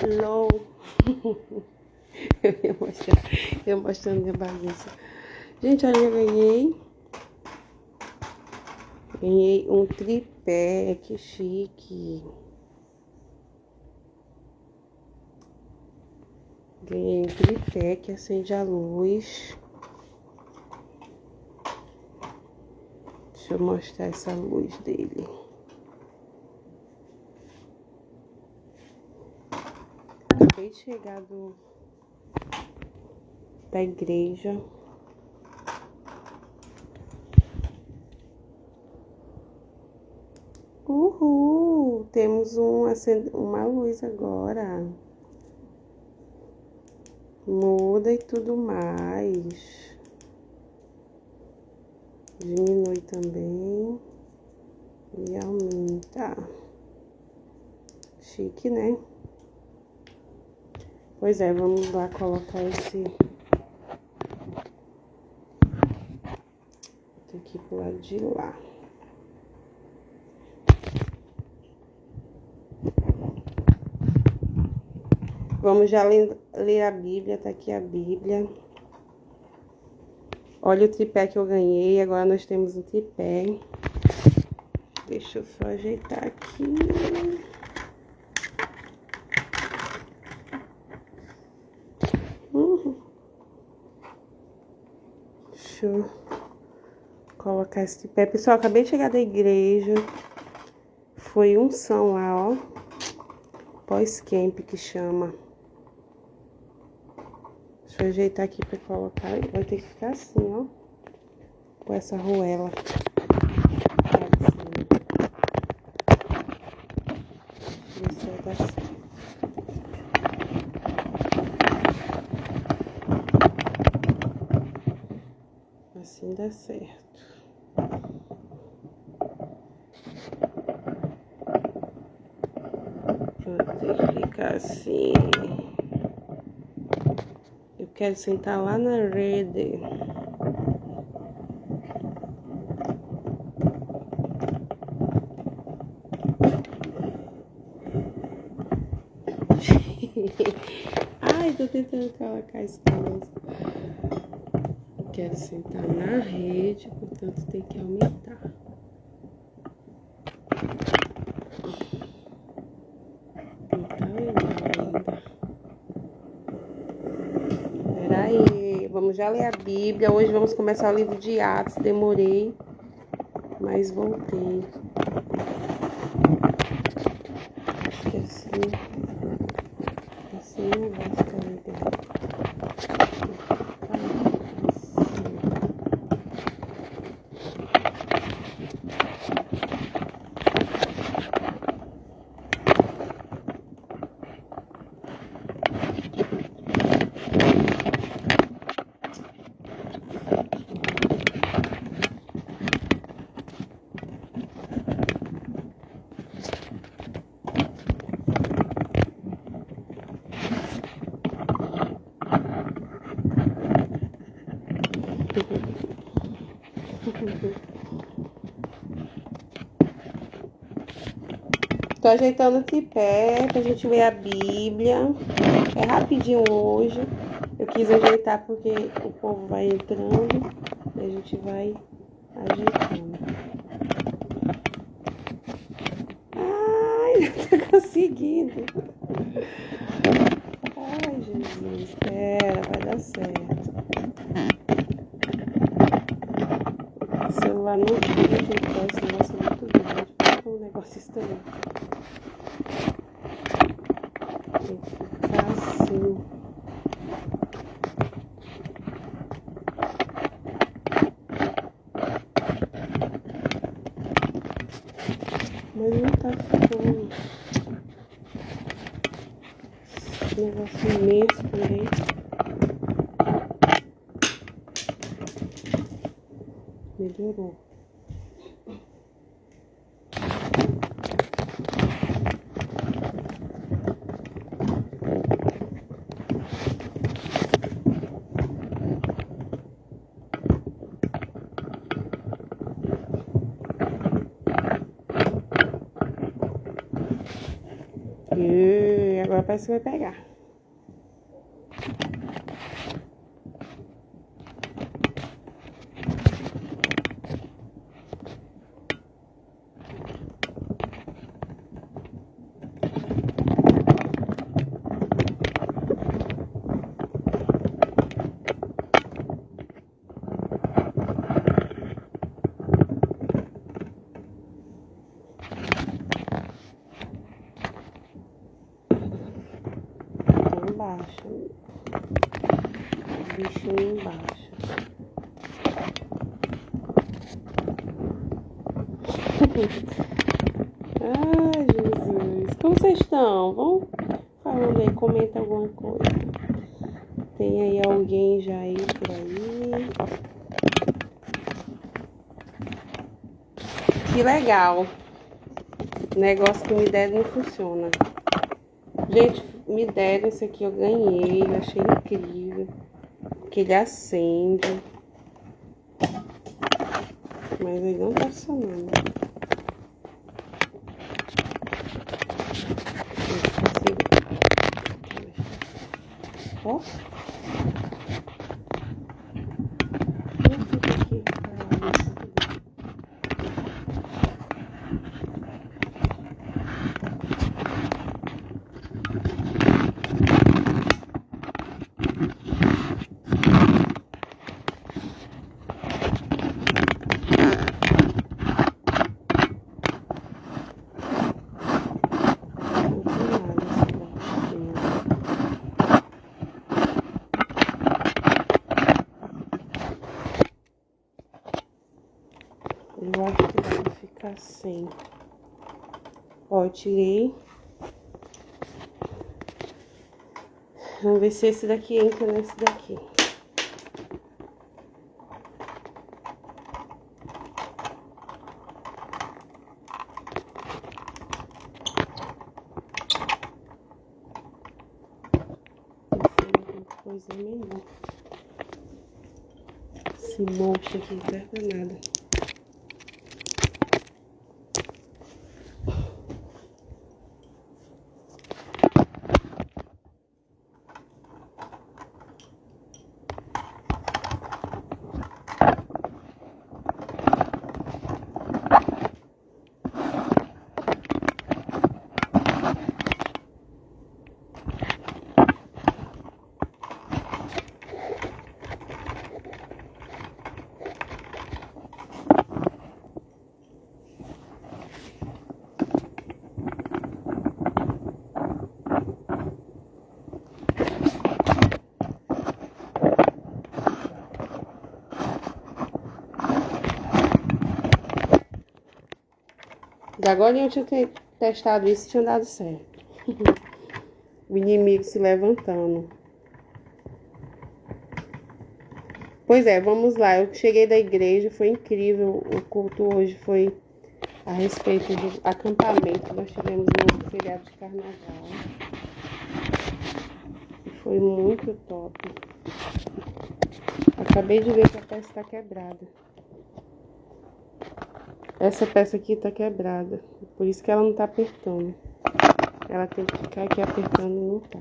LOL. Eu mostrando minha bagunça. Gente, olha, eu ganhei um tripé, que chique. Ganhei um tripé que acende a luz. Deixa eu mostrar essa luz dele. Acabei de chegar da igreja. Uhul! Temos uma luz agora. Muda e tudo mais. Diminui também. E aumenta. Chique, né? Pois é, vamos lá colocar esse... Tem que ir pro lado de lá. Vamos já ler a Bíblia, tá aqui a Bíblia. Olha o tripé que eu ganhei, agora nós temos um tripé. Deixa eu só ajeitar aqui. Deixa eu colocar esse tripé. Pessoal, acabei de chegar da igreja. Foi unção lá, ó. Pós-camp que chama. Deixa eu ajeitar aqui pra colocar. Vai ter que ficar assim, ó. Com essa arruela. Isso vai dar certo. Assim dá certo. Vai ter que ficar assim. Eu quero sentar lá na rede. Ai, tô tentando colocar isso mesmo. Quero sentar na rede, portanto tem que aumentar. Não tá legal ainda. Peraí, vamos já ler a Bíblia. Hoje vamos começar o livro de Atos. Demorei, mas voltei. Acho que assim não vai ficar legal. Tô ajeitando o tripé pra gente ler a Bíblia. É rapidinho hoje. Eu quis ajeitar porque o povo vai entrando e a gente vai ajeitando. Ai, não tô conseguindo. Ai, Jesus, espera, vai dar certo. O celular não tira ajeitar, esse negócio é muito grande. Fica um negócio estranho. Tem que ficar assim. Mas não tá ficando. Esse negócio imenso também. Melhorou. agora parece que vai pegar. Embaixo. O bichinho embaixo. Ai, Jesus. Como vocês estão? Vão falando aí, comenta alguma coisa. Tem aí alguém já aí por aí. Que legal. O negócio que me deram não funciona. Gente, me deram isso aqui, eu ganhei, eu achei incrível. Que ele acende. Mas ele não tá funcionando. Ó. Eu acho que vai ficar assim. Ó, eu tirei. Vamos ver se esse daqui entra nesse daqui. Coisa melhor. Esse monte aqui não serve nada. Agora eu tinha testado isso e tinha dado certo. O inimigo se levantando. Pois é, vamos lá. Eu cheguei da igreja, foi incrível. O culto hoje foi a respeito do acampamento que nós tivemos no feriado de carnaval. Foi muito top. Acabei de ver que a peça está quebrada. Essa peça aqui tá quebrada, por isso que ela não tá apertando. Ela tem que ficar aqui apertando e não tá.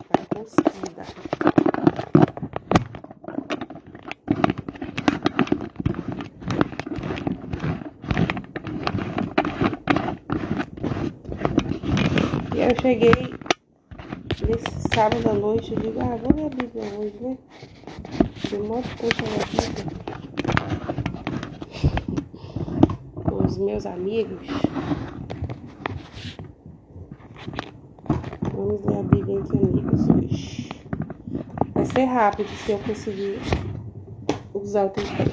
Tá conseguida. E eu cheguei nesse sábado à noite, eu digo, vou ler a Bíblia hoje, né? Demora tanto a Bíblia. Com os meus amigos. Vamos ler a Bíblia entre amigos hoje. Vai ser rápido se eu conseguir usar o tempero.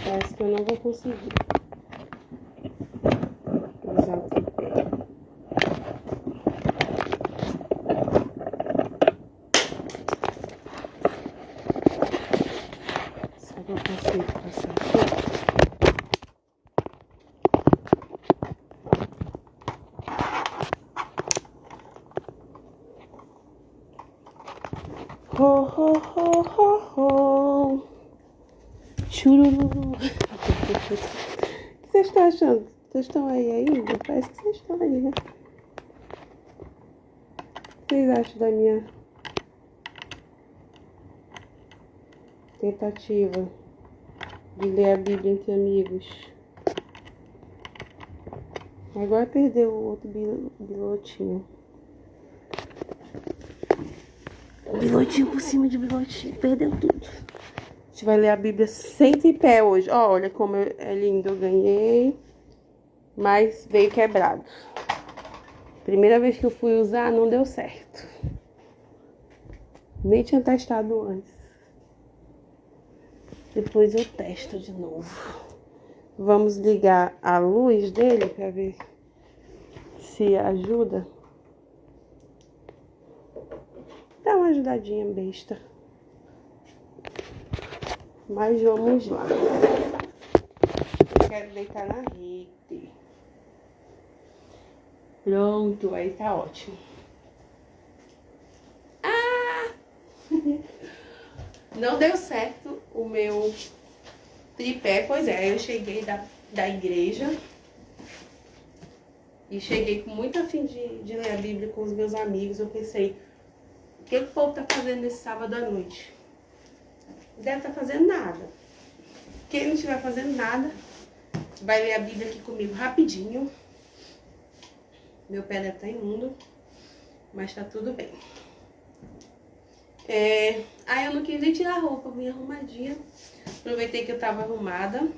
Parece que eu não vou conseguir usar o tempero. Será que eu consigo passar aqui? Ho, ho, ho, ho, ho. Chururu. O que vocês estão achando? Vocês estão aí ainda? Parece que vocês estão aí, né? O que vocês acham da minha tentativa de ler a Bíblia entre amigos? Agora perdeu o outro bigotinho. O bigotinho por cima de bigotinho. Perdeu tudo. A gente vai ler a Bíblia sem tripé hoje. Ó, olha como é lindo. Eu ganhei. Mas veio quebrado. Primeira vez que eu fui usar, não deu certo. Nem tinha testado antes. Depois eu testo de novo. Vamos ligar a luz dele para ver se ajuda. Dá uma ajudadinha besta. Mas vamos lá. Eu quero deitar na rede. Pronto, aí tá ótimo. Ah! Não deu certo o meu tripé. Pois é, eu cheguei da igreja. E cheguei com muito afim de ler a Bíblia com os meus amigos. Eu pensei, o que o povo tá fazendo nesse sábado à noite? Deve estar fazendo nada. Quem não estiver fazendo nada, vai ler a Bíblia aqui comigo rapidinho. Meu pé deve estar imundo, mas tá tudo bem. Eu não quis nem tirar a roupa, vim arrumadinha. Aproveitei que eu tava arrumada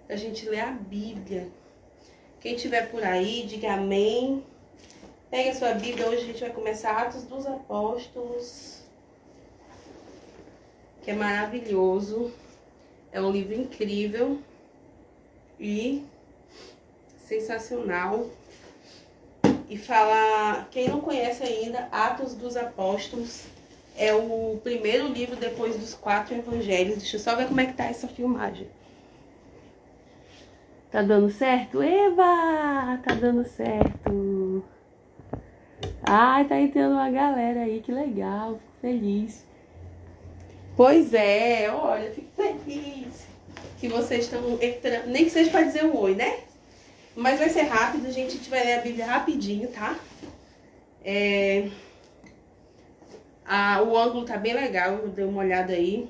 pra gente ler a Bíblia. Quem estiver por aí, diga amém. Pega a sua Bíblia, hoje a gente vai começar Atos dos Apóstolos, que é maravilhoso. É um livro incrível e sensacional. E fala, quem não conhece ainda, Atos dos Apóstolos é o primeiro livro depois dos 4 evangelhos. Deixa eu só ver como é que tá essa filmagem. Tá dando certo? Eva! Tá dando certo. Ai, tá entrando uma galera aí, que legal, fico feliz. Pois é, olha, fico feliz que vocês estão entrando, nem que seja para dizer um oi, né? Mas vai ser rápido, gente, a gente vai ler a Bíblia rapidinho, tá? O ângulo tá bem legal, eu dei uma olhada aí.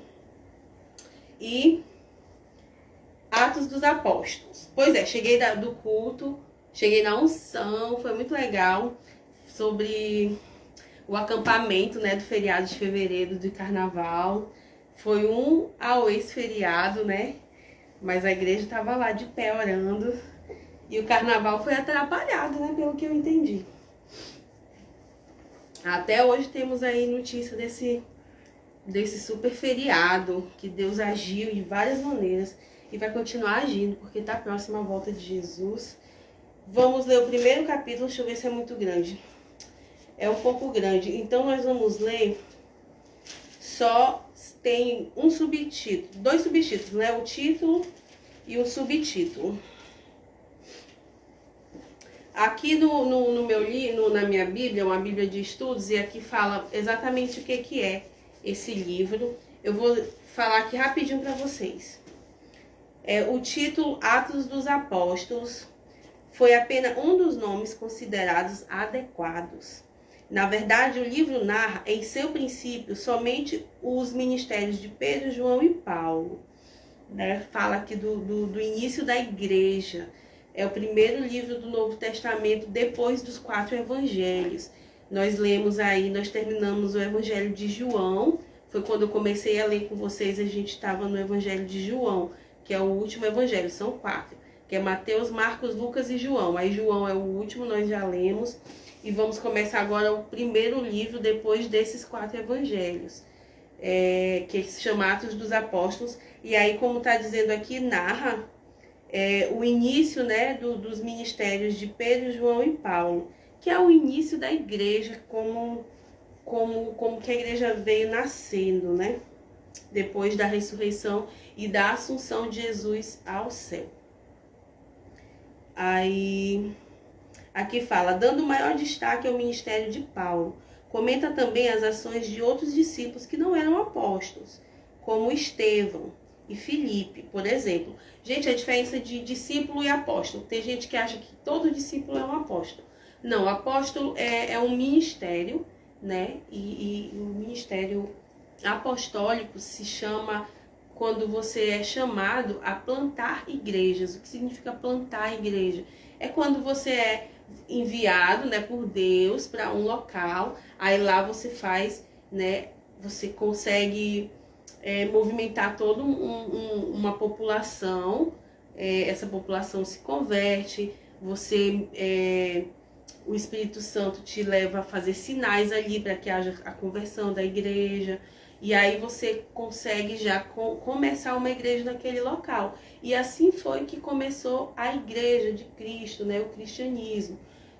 E Atos dos Apóstolos. Pois é, cheguei do culto, cheguei na unção, foi muito legal. Sobre o acampamento, né, do feriado de fevereiro, de carnaval. Foi um ao ex-feriado, né? Mas a igreja estava lá de pé orando. E o carnaval foi atrapalhado, né? Pelo que eu entendi. Até hoje temos aí notícia desse super feriado, que Deus agiu de várias maneiras e vai continuar agindo, porque está próximo a volta de Jesus. Vamos ler o primeiro capítulo, deixa eu ver se é muito grande. É um pouco grande, então nós vamos ler, só tem um subtítulo, 2 subtítulos, né? O título e o subtítulo. Aqui no meu livro, na minha Bíblia, uma Bíblia de estudos, e aqui fala exatamente o que é esse livro. Eu vou falar aqui rapidinho para vocês. O título Atos dos Apóstolos foi apenas um dos nomes considerados adequados. Na verdade, o livro narra, em seu princípio, somente os ministérios de Pedro, João e Paulo. Né? Fala aqui do início da igreja. É o primeiro livro do Novo Testamento, depois dos 4 evangelhos. Nós lemos aí, nós terminamos o Evangelho de João. Foi quando eu comecei a ler com vocês, a gente estava no Evangelho de João, que é o último evangelho, são 4. Que é Mateus, Marcos, Lucas e João. Aí João é o último, nós já lemos. E vamos começar agora o primeiro livro depois desses 4 evangelhos, que se chama Atos dos Apóstolos. E aí, como está dizendo aqui, narra o início, né, dos ministérios de Pedro, João e Paulo, que é o início da igreja, como que a igreja veio nascendo, né, depois da ressurreição e da assunção de Jesus ao céu. Aí, aqui fala, dando maior destaque ao ministério de Paulo. Comenta também as ações de outros discípulos que não eram apóstolos, como Estevão, e Filipe, por exemplo. Gente, a diferença de discípulo e apóstolo. Tem gente que acha que todo discípulo é um apóstolo. Não, apóstolo é um ministério, né? E o ministério apostólico se chama quando você é chamado a plantar igrejas. O que significa plantar igreja? É quando você é enviado, né, por Deus para um local, aí lá você faz, né, você consegue movimentar toda uma população, essa população se converte, o Espírito Santo te leva a fazer sinais ali para que haja a conversão da igreja. E aí você consegue já começar uma igreja naquele local. E assim foi que começou a igreja de Cristo, né? O cristianismo.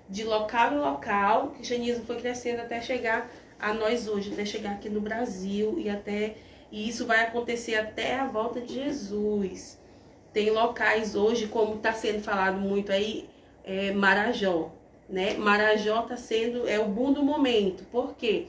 De local em local, o cristianismo foi crescendo até chegar a nós hoje, até chegar aqui no Brasil. E isso vai acontecer até a volta de Jesus. Tem locais hoje, como está sendo falado muito aí, Marajó. Né? Marajó está sendo o boom do momento. Por quê?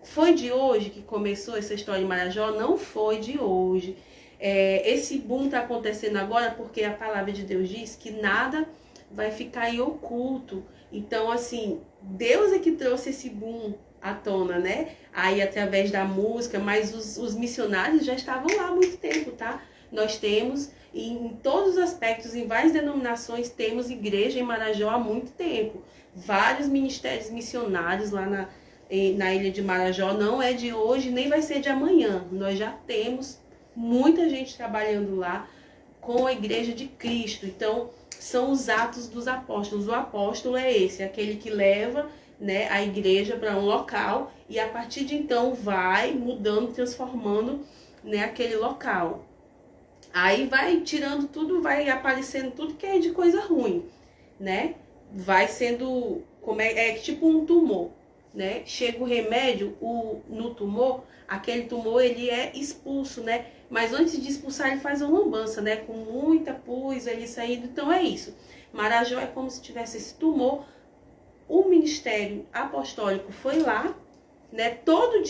Foi de hoje que começou essa história de Marajó? Não foi de hoje. Esse boom está acontecendo agora porque a palavra de Deus diz que nada vai ficar aí oculto. Então, assim, Deus é que trouxe esse boom à tona, né? Aí através da música, mas os missionários já estavam lá há muito tempo, tá? Nós temos, em todos os aspectos, em várias denominações, temos igreja em Marajó há muito tempo. Vários ministérios missionários lá na ilha de Marajó, não é de hoje, nem vai ser de amanhã. Nós já temos muita gente trabalhando lá com a igreja de Cristo. Então, são os atos dos apóstolos. O apóstolo é esse, aquele que leva, né, a igreja para um local e a partir de então vai mudando, transformando, né, aquele local. Aí vai tirando tudo, vai aparecendo tudo que é de coisa ruim, né? Vai sendo, tipo um tumor, né? Chega o remédio no tumor, aquele tumor ele é expulso, né? Mas antes de expulsar ele faz uma lambança, né? Com muita pus ali saindo, então é isso. Marajó é como se tivesse esse tumor. O ministério apostólico foi lá, né? Todo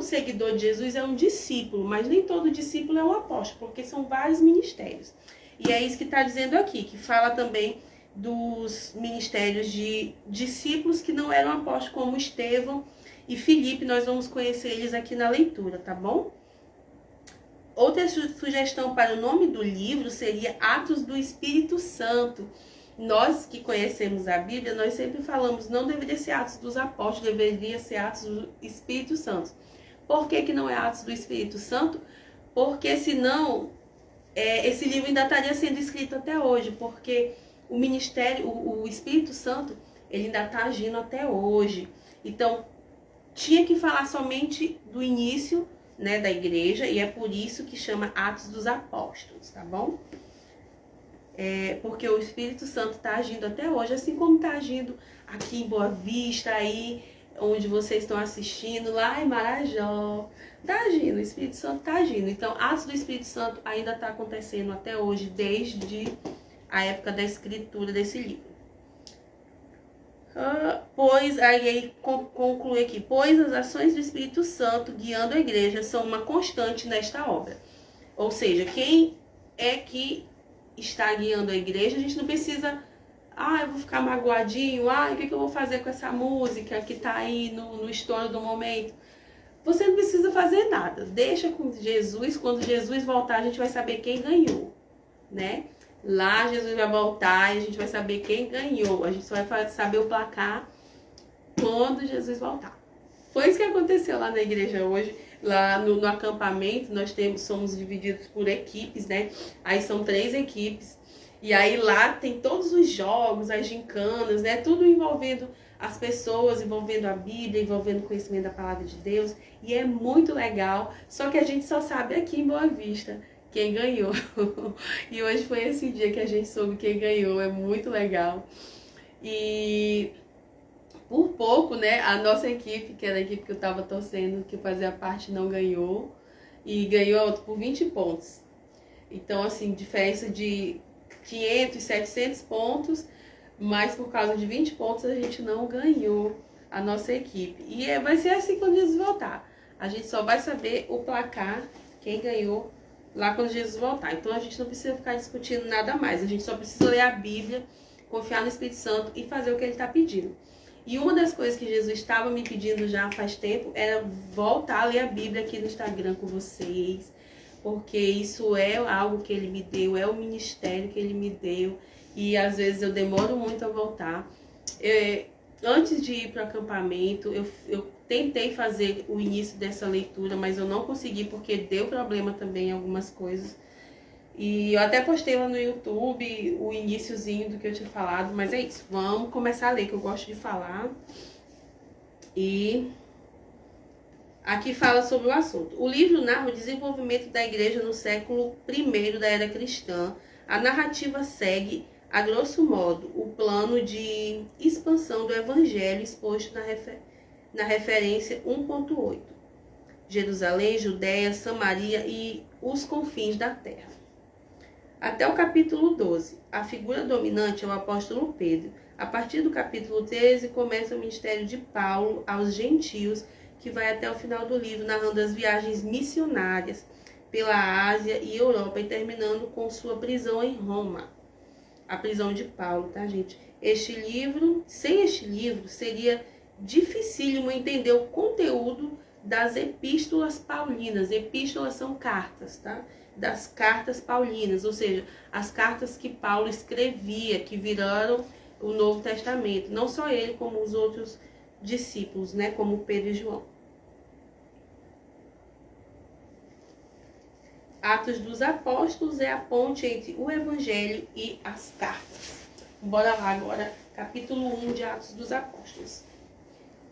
seguidor de Jesus é um discípulo, mas nem todo discípulo é um apóstolo, porque são vários ministérios. E é isso que está dizendo aqui, que fala também dos ministérios de discípulos que não eram apóstolos, como Estevão e Filipe. Nós vamos conhecer eles aqui na leitura, tá bom? Outra sugestão para o nome do livro seria Atos do Espírito Santo. Nós que conhecemos a Bíblia, nós sempre falamos, não deveria ser Atos dos Apóstolos, deveria ser Atos do Espírito Santo. Por que não é Atos do Espírito Santo? Porque senão esse livro ainda estaria sendo escrito até hoje, porque o ministério, o Espírito Santo, ele ainda está agindo até hoje. Então, tinha que falar somente do início, né, da igreja, e é por isso que chama Atos dos Apóstolos, tá bom? Porque o Espírito Santo está agindo até hoje, assim como está agindo aqui em Boa Vista, aí onde vocês estão assistindo, lá em Marajó. Está agindo, o Espírito Santo está agindo. Então, Atos do Espírito Santo ainda está acontecendo até hoje, desde a época da escritura desse livro. Aí conclui aqui, pois as ações do Espírito Santo guiando a igreja são uma constante nesta obra. Ou seja, quem é que está guiando a igreja? A gente não precisa, eu vou ficar magoadinho, o que eu vou fazer com essa música que está aí no estouro do momento? Você não precisa fazer nada, deixa com Jesus. Quando Jesus voltar, a gente vai saber quem ganhou, né? Lá Jesus vai voltar e a gente vai saber quem ganhou. A gente só vai saber o placar quando Jesus voltar. Foi isso que aconteceu lá na igreja hoje. Lá no acampamento, somos divididos por equipes, né? Aí são 3 equipes. E aí lá tem todos os jogos, as gincanas, né? Tudo envolvendo as pessoas, envolvendo a Bíblia, envolvendo o conhecimento da palavra de Deus. E é muito legal. Só que a gente só sabe aqui em Boa Vista quem ganhou. E hoje foi esse dia que a gente soube quem ganhou. É muito legal. E por pouco, né, a nossa equipe, que era a equipe que eu estava torcendo, que fazia parte, não ganhou. E ganhou a outra por 20 pontos. Então, assim, diferença de 500, 700 pontos, mas por causa de 20 pontos a gente não ganhou a nossa equipe. E vai ser assim quando eles voltar. A gente só vai saber o placar, quem ganhou, lá quando Jesus voltar. Então a gente não precisa ficar discutindo nada mais. A gente só precisa ler a Bíblia, confiar no Espírito Santo e fazer o que ele está pedindo. E uma das coisas que Jesus estava me pedindo já faz tempo era voltar a ler a Bíblia aqui no Instagram com vocês, porque isso é algo que ele me deu, é o ministério que ele me deu, e às vezes eu demoro muito a voltar. Antes de ir para o acampamento, eu tentei fazer o início dessa leitura, mas eu não consegui porque deu problema também em algumas coisas. E eu até postei lá no YouTube o iniciozinho do que eu tinha falado, mas é isso, vamos começar a ler, que eu gosto de falar. E aqui fala sobre o assunto. O livro narra o desenvolvimento da igreja no século I da era cristã. A narrativa segue, a grosso modo, o plano de expansão do evangelho exposto na referência 1.8. Jerusalém, Judéia, Samaria e os confins da terra. Até o capítulo 12, a figura dominante é o apóstolo Pedro. A partir do capítulo 13, começa o ministério de Paulo aos gentios, que vai até o final do livro, narrando as viagens missionárias pela Ásia e Europa, e terminando com sua prisão em Roma. A prisão de Paulo, tá, gente? Sem este livro, seria dificílimo entender o conteúdo das epístolas paulinas. Epístolas são cartas, tá? Das cartas paulinas, ou seja, as cartas que Paulo escrevia, que viraram o Novo Testamento. Não só ele, como os outros discípulos, né? Como Pedro e João. Atos dos Apóstolos é a ponte entre o Evangelho e as cartas. Bora lá agora, capítulo 1 de Atos dos Apóstolos.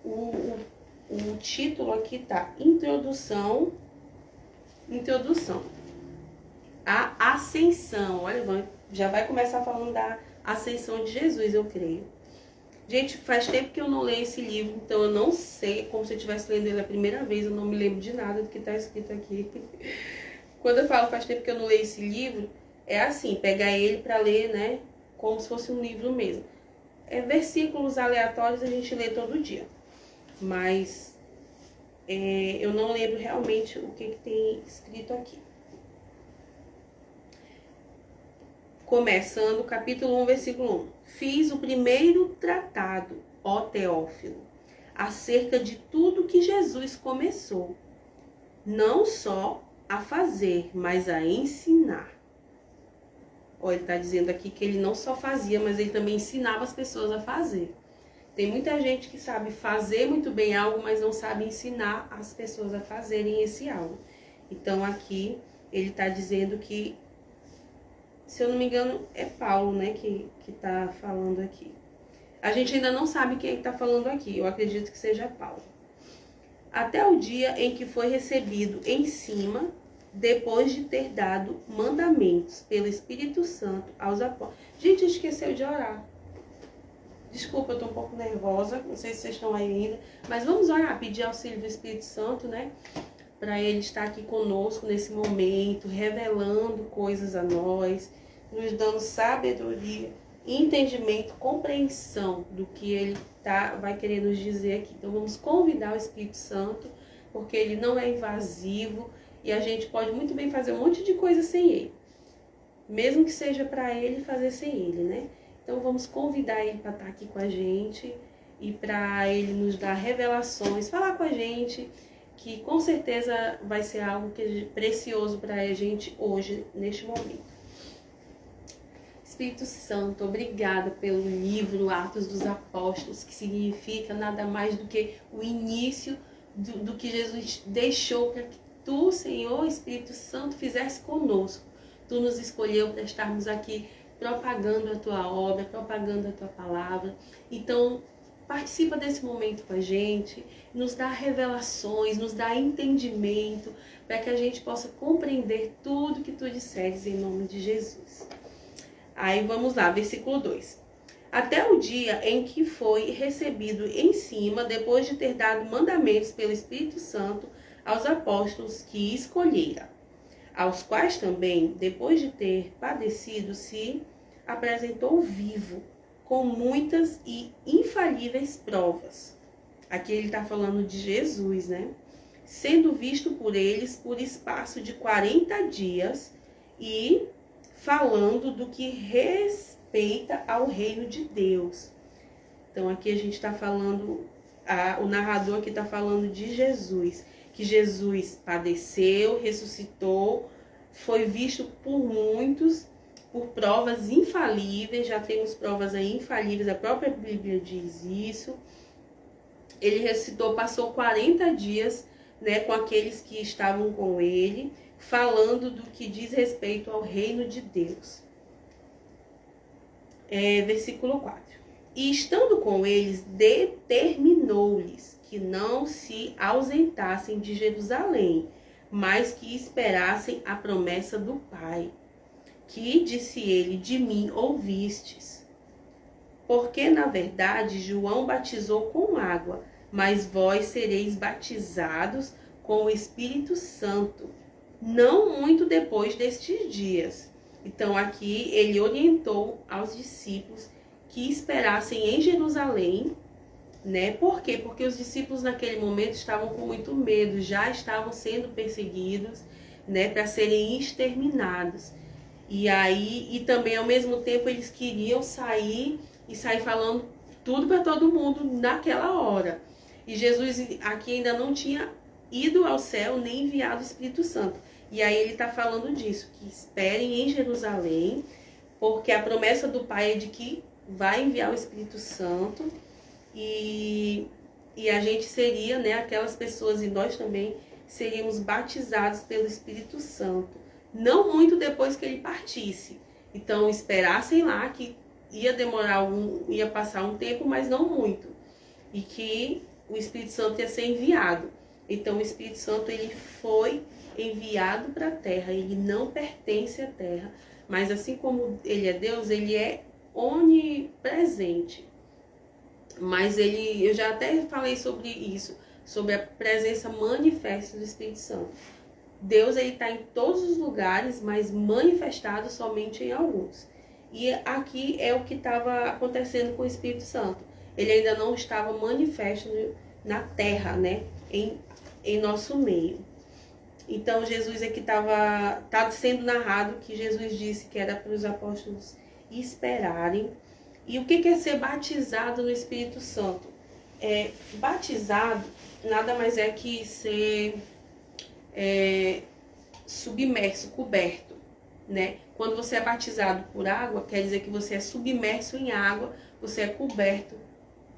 O título aqui tá Introdução. A ascensão. Olha, já vai começar falando da ascensão de Jesus, eu creio. Gente, faz tempo que eu não leio esse livro, então eu não sei, como se eu estivesse lendo ele a primeira vez, eu não me lembro de nada do que está escrito aqui. Quando eu falo faz tempo que eu não leio esse livro, é assim, pegar ele para ler, né, como se fosse um livro mesmo. Versículos aleatórios a gente lê todo dia, mas eu não lembro realmente o que tem escrito aqui. Começando o capítulo 1, versículo 1. Fiz o primeiro tratado, ó Teófilo, acerca de tudo que Jesus começou, não só a fazer, mas a ensinar. Ele está dizendo aqui que ele não só fazia, mas ele também ensinava as pessoas a fazer. Tem muita gente que sabe fazer muito bem algo, mas não sabe ensinar as pessoas a fazerem esse algo. Então aqui ele está dizendo que, se eu não me engano, é Paulo, né, que está falando aqui. A gente ainda não sabe quem está falando aqui, eu acredito que seja Paulo. Até o dia em que foi recebido em cima, depois de ter dado mandamentos pelo Espírito Santo aos apóstolos. Gente, esqueceu de orar. Desculpa, eu estou um pouco nervosa, não sei se vocês estão aí ainda, mas vamos orar, pedir auxílio do Espírito Santo, né? Para ele estar aqui conosco nesse momento, revelando coisas a nós, nos dando sabedoria, entendimento, compreensão do que ele vai querer nos dizer aqui. Então vamos convidar o Espírito Santo, porque ele não é invasivo e a gente pode muito bem fazer um monte de coisa sem ele, mesmo que seja para ele fazer sem ele, né? Então vamos convidar ele para estar aqui com a gente e para ele nos dar revelações, falar com a gente, que com certeza vai ser algo precioso para a gente hoje, neste momento. Espírito Santo, obrigada pelo livro Atos dos Apóstolos, que significa nada mais do que o início do que Jesus deixou para que tu, Senhor Espírito Santo, fizesse conosco. Tu nos escolheu para estarmos aqui propagando a tua obra, propagando a tua palavra. Então, participa desse momento com a gente, nos dá revelações, nos dá entendimento, para que a gente possa compreender tudo que tu disseres em nome de Jesus. Aí vamos lá, versículo 2. Até o dia em que foi recebido em cima, depois de ter dado mandamentos pelo Espírito Santo aos apóstolos que escolhera, aos quais também, depois de ter padecido, se apresentou vivo, com muitas e infalíveis provas. Aqui ele está falando de Jesus, né? sendo visto por eles por espaço de 40 dias e falando do que respeita ao reino de Deus. Então aqui a gente está falando, o narrador aqui está falando de Jesus, que Jesus padeceu, ressuscitou, foi visto por muitos, por provas infalíveis, já temos provas aí infalíveis, a própria Bíblia diz isso. Ele ressuscitou, passou 40 dias, né, com aqueles que estavam com ele, falando do que diz respeito ao reino de Deus. Versículo 4. E estando com eles, determinou-lhes que não se ausentassem de Jerusalém, mas que esperassem a promessa do Pai. Que, disse ele, de mim ouvistes. Porque, na verdade, João batizou com água, mas vós sereis batizados com o Espírito Santo, não muito depois destes dias. Então, aqui ele orientou aos discípulos que esperassem em Jerusalém, né? Por quê? Porque os discípulos naquele momento estavam com muito medo, já estavam sendo perseguidos, né, para serem exterminados. E também ao mesmo tempo eles queriam sair falando tudo para todo mundo naquela hora. E Jesus aqui ainda não tinha ido ao céu nem enviado o Espírito Santo. E aí ele está falando disso, que esperem em Jerusalém, porque a promessa do Pai é de que vai enviar o Espírito Santo e a gente seria, né, aquelas pessoas, e nós também seríamos batizados pelo Espírito Santo, não muito depois que ele partisse. Então esperassem lá, que ia demorar ia passar um tempo, mas não muito, e que o Espírito Santo ia ser enviado. Então o Espírito Santo ele foi enviado para a terra, ele não pertence à terra, mas assim como ele é Deus, ele é onipresente. Mas eu já até falei sobre isso, sobre a presença manifesta do Espírito Santo. Deus está em todos os lugares, mas manifestado somente em alguns. E aqui é o que estava acontecendo com o Espírito Santo. Ele ainda não estava manifesto na terra, né? Em nosso meio. Então Jesus aqui tá sendo narrado que Jesus disse que era para os apóstolos esperarem. E o que é ser batizado no Espírito Santo? Batizado nada mais é que ser submerso, coberto, né? Quando você é batizado por água, quer dizer que você é submerso em água, você é coberto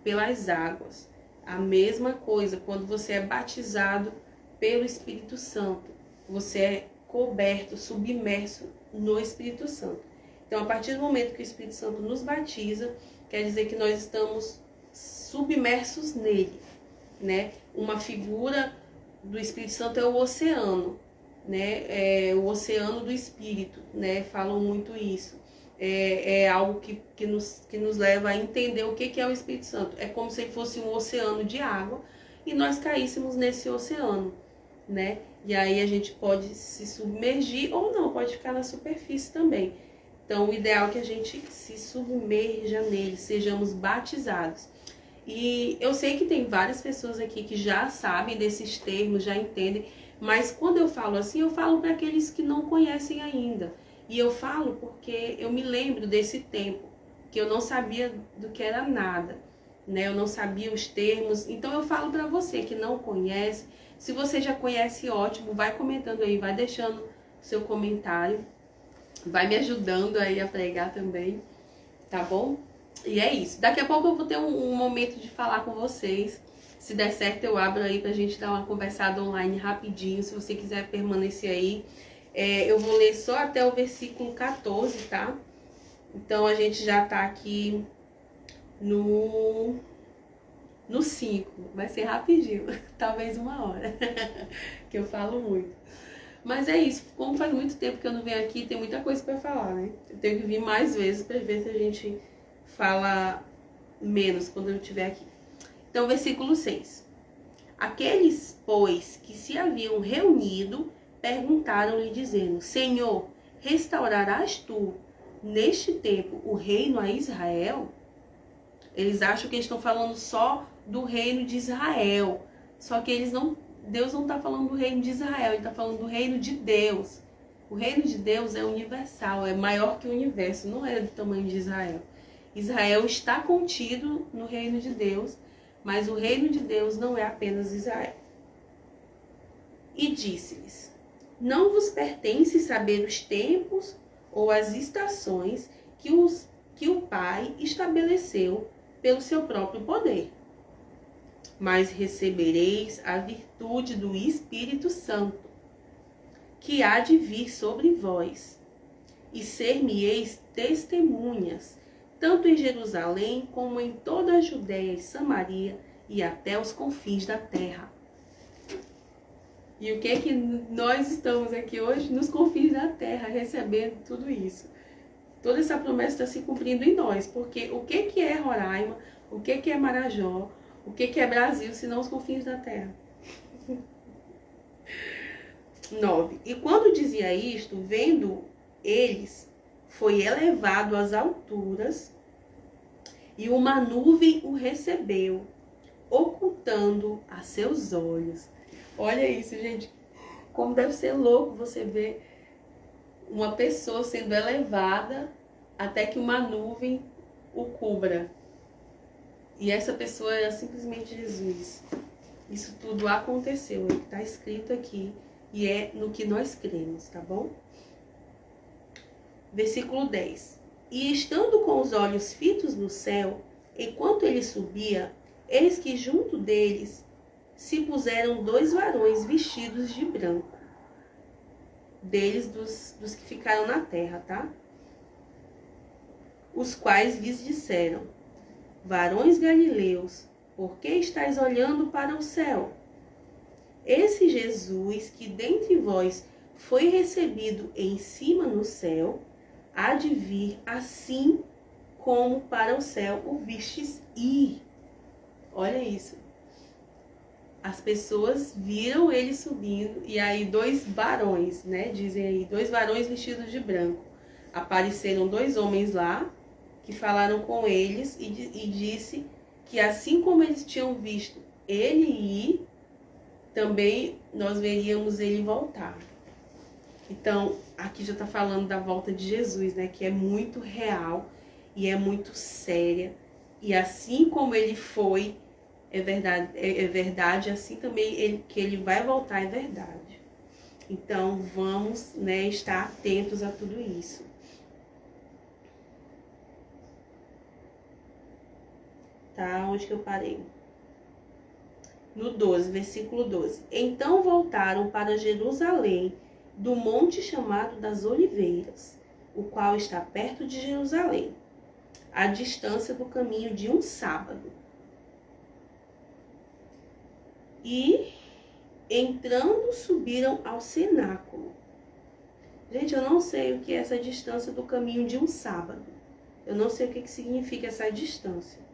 pelas águas. A mesma coisa, quando você é batizado pelo Espírito Santo, você é coberto, submerso no Espírito Santo. Então, a partir do momento que o Espírito Santo nos batiza, quer dizer que nós estamos submersos nele, né? Uma figura do Espírito Santo é o oceano, né? O oceano do Espírito, né? Falam muito isso. É algo que nos leva a entender o que é o Espírito Santo. É como se fosse um oceano de água e nós caíssemos nesse oceano, né? E aí a gente pode se submergir ou não, pode ficar na superfície também. Então, o ideal é que a gente se submerja nele, sejamos batizados. E eu sei que tem várias pessoas aqui que já sabem desses termos, já entendem, mas quando eu falo assim, eu falo para aqueles que não conhecem ainda. E eu falo porque eu me lembro desse tempo, que eu não sabia do que era nada, né? Eu não sabia os termos. Então, eu falo para você que não conhece. Se você já conhece, ótimo, vai comentando aí, vai deixando seu comentário. Vai me ajudando aí a pregar também, tá bom? E é isso. Daqui a pouco eu vou ter um momento de falar com vocês. Se der certo, eu abro aí pra gente dar uma conversada online rapidinho. Se você quiser permanecer aí. Eu vou ler só até o versículo 14, tá? Então, a gente já tá aqui no 5. Vai ser rapidinho. Talvez 1 hora. Que eu falo muito. Mas é isso, como faz muito tempo que eu não venho aqui, tem muita coisa para falar, né? Eu tenho que vir mais vezes para ver se a gente fala menos quando eu estiver aqui. Então, versículo 6. Aqueles, pois, que se haviam reunido, perguntaram-lhe, dizendo: Senhor, restaurarás tu, neste tempo, o reino a Israel? Eles acham que eles estão falando só do reino de Israel. Só que eles não Deus não está falando do reino de Israel, ele está falando do reino de Deus. O reino de Deus é universal, é maior que o universo, não é do tamanho de Israel. Israel está contido no reino de Deus, mas o reino de Deus não é apenas Israel. E disse-lhes: não vos pertence saber os tempos ou as estações que o Pai estabeleceu pelo seu próprio poder. Mas recebereis a virtude do Espírito Santo, que há de vir sobre vós, e ser-me-eis testemunhas, tanto em Jerusalém como em toda a Judéia e Samaria e até os confins da terra. E o que é que nós estamos aqui hoje? Nos confins da terra, recebendo tudo isso. Toda essa promessa está se cumprindo em nós, porque o que é Roraima, o que é Marajó, o que é Brasil, senão os confins da terra? 9. E quando dizia isto, vendo eles, foi elevado às alturas, e uma nuvem o recebeu, ocultando a seus olhos. Olha isso, gente. Como deve ser louco você ver uma pessoa sendo elevada até que uma nuvem o cubra. E essa pessoa era simplesmente Jesus. Isso tudo aconteceu, é o que está escrito aqui. E é no que nós cremos, tá bom? Versículo 10. E estando com os olhos fitos no céu, enquanto ele subia, eis que junto deles se puseram 2 varões vestidos de branco. Deles, dos que ficaram na terra, tá? Os quais lhes disseram: varões galileus, por que estáis olhando para o céu? Esse Jesus que dentre vós foi recebido em cima no céu, há de vir assim como para o céu o vistes ir. Olha isso. As pessoas viram ele subindo e aí 2 varões, né? Dizem aí, 2 varões vestidos de branco. Apareceram 2 homens lá que falaram com eles e disse que assim como eles tinham visto ele ir, também nós veríamos ele voltar. Então, aqui já está falando da volta de Jesus, né? Que é muito real e é muito séria. E assim como ele foi, é verdade, assim também que ele vai voltar é verdade. Então, vamos, né, estar atentos a tudo isso. Tá? Onde que eu parei? No 12, versículo 12. Então voltaram para Jerusalém, do monte chamado das Oliveiras, o qual está perto de Jerusalém, à distância do caminho de um sábado. E, entrando, subiram ao cenáculo. Gente, eu não sei o que é essa distância do caminho de um sábado. Eu não sei o que significa essa distância.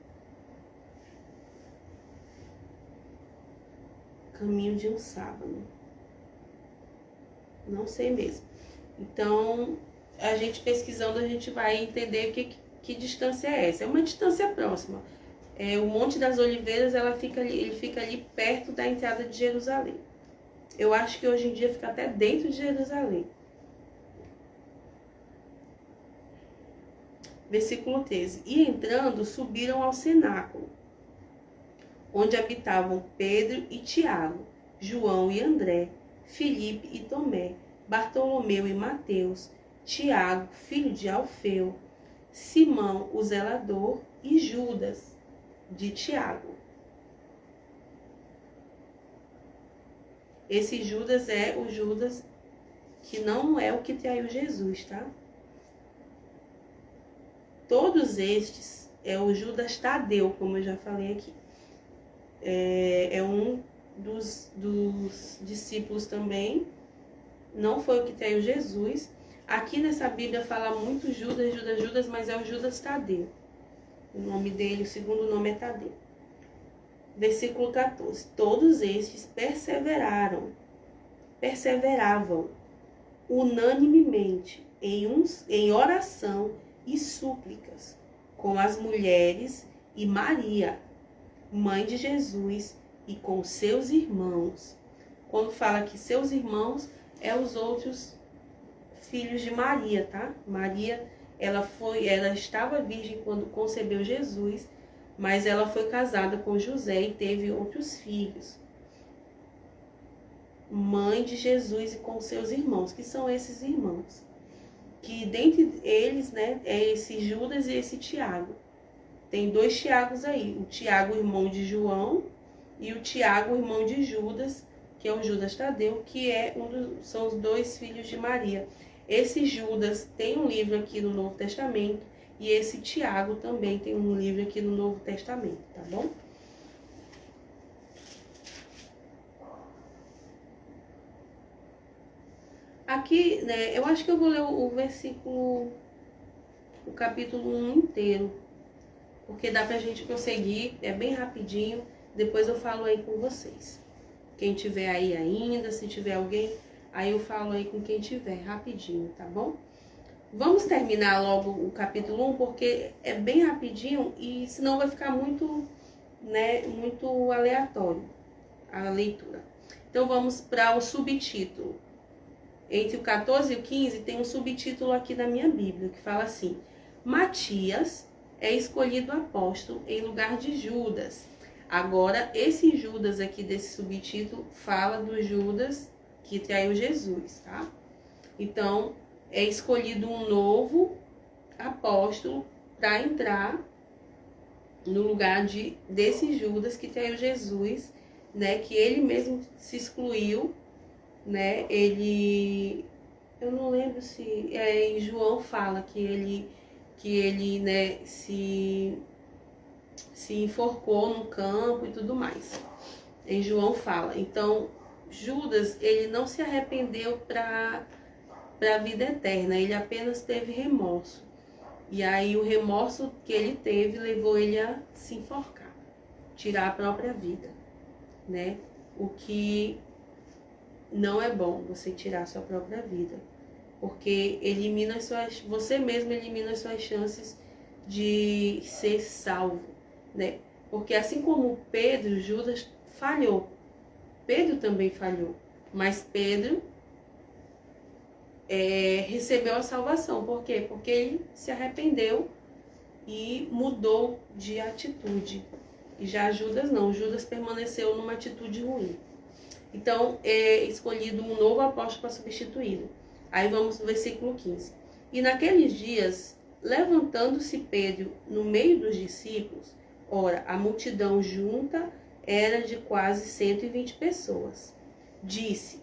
Caminho de um sábado. Não sei mesmo. Então, a gente pesquisando, a gente vai entender que distância é essa. É uma distância próxima. O Monte das Oliveiras, ele fica ali perto da entrada de Jerusalém. Eu acho que hoje em dia fica até dentro de Jerusalém. Versículo 13. E entrando, subiram ao cenáculo, onde habitavam Pedro e Tiago, João e André, Filipe e Tomé, Bartolomeu e Mateus, Tiago, filho de Alfeu, Simão, o zelador, e Judas, de Tiago. Esse Judas é o Judas que não é o que traiu Jesus, tá? Todos estes é o Judas Tadeu, como eu já falei aqui. É um dos discípulos também. Não foi o que traiu Jesus. Aqui nessa Bíblia fala muito Judas, mas é o Judas Tadeu. O nome dele, o segundo nome é Tadeu. Versículo 14. Todos estes perseveravam unanimemente em oração e súplicas com as mulheres e Maria, mãe de Jesus, e com seus irmãos. quando fala que seus irmãos é os outros filhos de Maria, tá? Maria, ela estava virgem quando concebeu Jesus, mas ela foi casada com José e teve outros filhos. Mãe de Jesus e com seus irmãos, que são esses irmãos. Que dentre eles, né, é esse Judas e esse Tiago. Tem 2 Tiagos aí, o Tiago, irmão de João, e o Tiago, irmão de Judas, que é o Judas Tadeu, que são os 2 filhos de Maria. Esse Judas tem um livro aqui no Novo Testamento, e esse Tiago também tem um livro aqui no Novo Testamento, tá bom? Aqui, né, eu acho que eu vou ler o versículo, o capítulo 1 inteiro, porque dá pra gente prosseguir, é bem rapidinho, depois eu falo aí com vocês. Quem tiver aí ainda, se tiver alguém, aí eu falo aí com quem tiver, rapidinho, tá bom? Vamos terminar logo o capítulo 1, porque é bem rapidinho e senão vai ficar muito, né, muito aleatório a leitura. Então vamos para o subtítulo. Entre o 14 e o 15 tem um subtítulo aqui na minha Bíblia, que fala assim: Matias é escolhido apóstolo em lugar de Judas. Agora, esse Judas aqui desse subtítulo fala do Judas que traiu Jesus, tá? Então, é escolhido um novo apóstolo para entrar no lugar desse Judas que traiu Jesus, né? Que ele mesmo se excluiu, né? Eu não lembro se em João fala que ele, né, se enforcou no campo e tudo mais. Em João fala. Então, Judas, ele não se arrependeu para a vida eterna, ele apenas teve remorso. E aí o remorso que ele teve levou ele a se enforcar, tirar a própria vida, né? O que não é bom, você tirar a sua própria vida, porque você mesmo elimina as suas chances de ser salvo, né? Porque assim como Pedro, Judas falhou, Pedro também falhou, mas Pedro recebeu a salvação. Por quê? Porque ele se arrependeu e mudou de atitude. E já Judas não, Judas permaneceu numa atitude ruim. Então, é escolhido um novo apóstolo para substituí-lo. Aí vamos no versículo 15. E naqueles dias, levantando-se Pedro no meio dos discípulos, ora, a multidão junta era de quase 120 pessoas. Disse,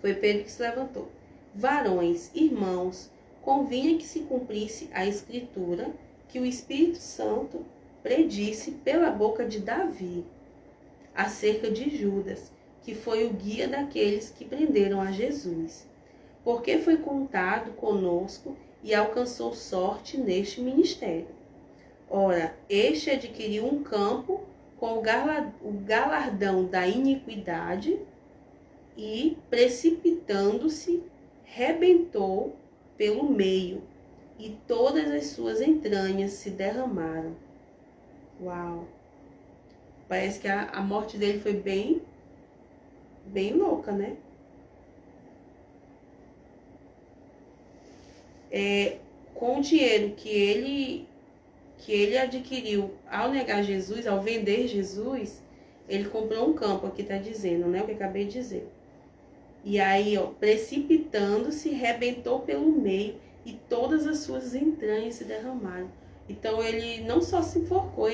foi Pedro que se levantou: varões, irmãos, convinha que se cumprisse a escritura que o Espírito Santo predisse pela boca de Davi acerca de Judas, que foi o guia daqueles que prenderam a Jesus, porque foi contado conosco e alcançou sorte neste ministério. Ora, este adquiriu um campo com o galardão da iniquidade e, precipitando-se, rebentou pelo meio, e todas as suas entranhas se derramaram. Uau! Parece que a morte dele foi bem louca, né? Com o dinheiro que ele adquiriu ao negar Jesus, ao vender Jesus, ele comprou um campo, aqui está dizendo, né? O que eu acabei de dizer. E aí, ó, precipitando-se, rebentou pelo meio e todas as suas entranhas se derramaram. Então, ele não só se enforcou,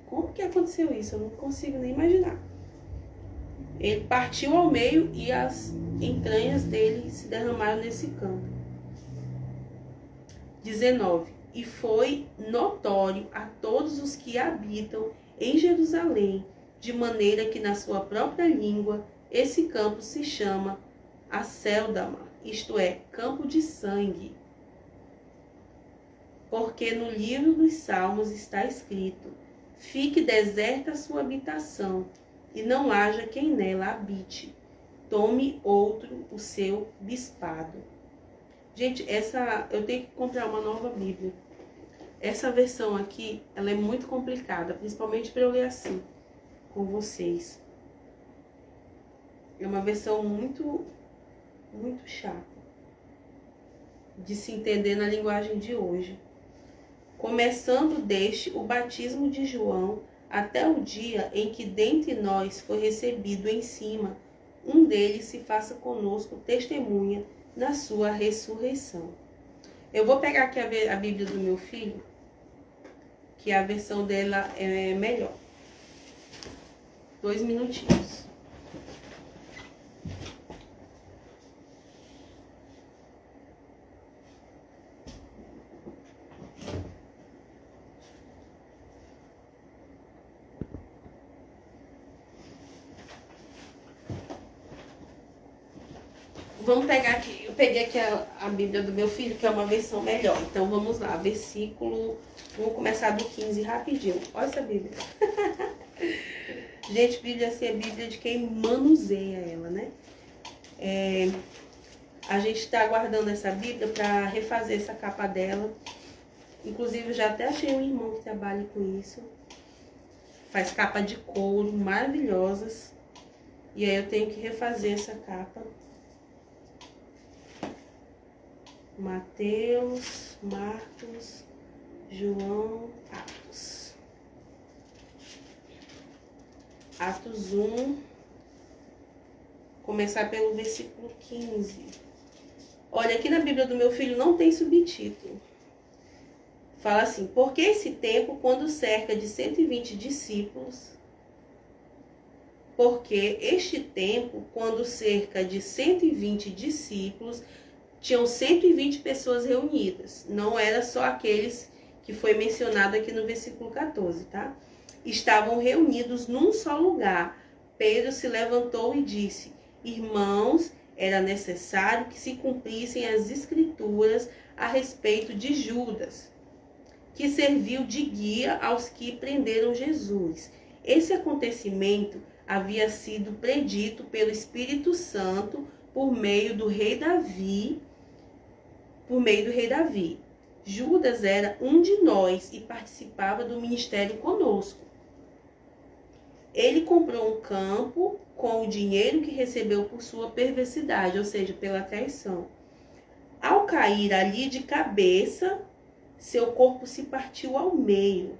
como que aconteceu isso? Eu não consigo nem imaginar. Ele partiu ao meio e as entranhas dele se derramaram nesse campo. 19. E foi notório a todos os que habitam em Jerusalém, de maneira que na sua própria língua esse campo se chama Acéldama, isto é, campo de sangue. Porque no livro dos Salmos está escrito: fique deserta a sua habitação, e não haja quem nela habite. Tome outro o seu bispado. Gente, eu tenho que comprar uma nova Bíblia. Essa versão aqui, ela é muito complicada, principalmente para eu ler assim, com vocês. É uma versão muito chata de se entender na linguagem de hoje. Começando deste o batismo de João, até o dia em que dentre nós foi recebido em cima, um deles se faça conosco testemunha na sua ressurreição. Eu vou pegar aqui a Bíblia do meu filho, que a versão dela é melhor. 2 minutinhos. Vamos pegar aqui, eu peguei aqui a Bíblia do meu filho, que é uma versão melhor. Então vamos lá, versículo, vamos começar do 15 rapidinho. Olha essa Bíblia. Gente, Bíblia assim, é Bíblia de quem manuseia ela, né? A gente está aguardando essa Bíblia para refazer essa capa dela. Inclusive, eu já até achei um irmão que trabalha com isso. Faz capa de couro, maravilhosas. E aí eu tenho que refazer essa capa. Mateus, Marcos, João, Atos. Atos 1. Começar pelo versículo 15. Olha, aqui na Bíblia do meu filho não tem subtítulo. Fala assim: porque esse tempo, quando cerca de 120 discípulos, porque este tempo, quando cerca de 120 discípulos, tinham 120 pessoas reunidas. Não era só aqueles que foi mencionado aqui no versículo 14, tá? Estavam reunidos num só lugar. Pedro se levantou e disse: irmãos, era necessário que se cumprissem as escrituras a respeito de Judas, que serviu de guia aos que prenderam Jesus. Esse acontecimento havia sido predito pelo Espírito Santo por meio do rei Davi. Judas era um de nós e participava do ministério conosco. Ele comprou um campo com o dinheiro que recebeu por sua perversidade, ou seja, pela traição. Ao cair ali de cabeça, seu corpo se partiu ao meio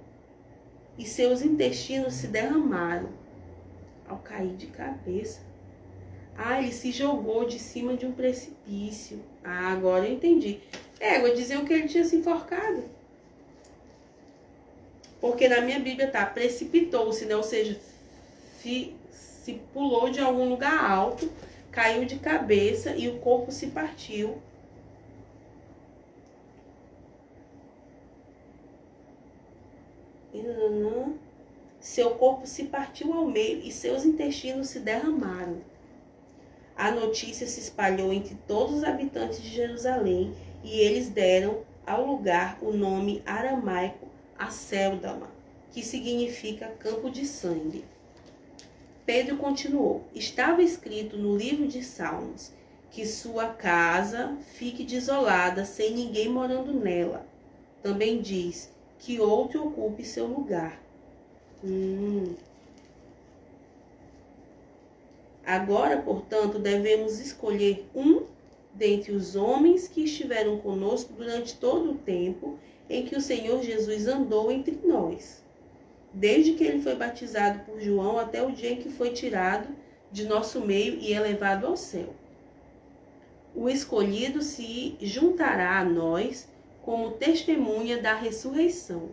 e seus intestinos se derramaram. Ao cair de cabeça. Ele se jogou de cima de um precipício. Agora eu entendi. Vou dizer que ele tinha se enforcado. Porque na minha Bíblia tá, precipitou-se, né? Ou seja, se pulou de algum lugar alto, caiu de cabeça e o corpo se partiu. Seu corpo se partiu ao meio e seus intestinos se derramaram. A notícia se espalhou entre todos os habitantes de Jerusalém e eles deram ao lugar o nome aramaico Acéldama, que significa campo de sangue. Pedro continuou: estava escrito no livro de Salmos que sua casa fique desolada sem ninguém morando nela. Também diz que outro ocupe seu lugar. Agora, portanto, devemos escolher um dentre os homens que estiveram conosco durante todo o tempo em que o Senhor Jesus andou entre nós, desde que ele foi batizado por João até o dia em que foi tirado de nosso meio e elevado ao céu. O escolhido se juntará a nós como testemunha da ressurreição.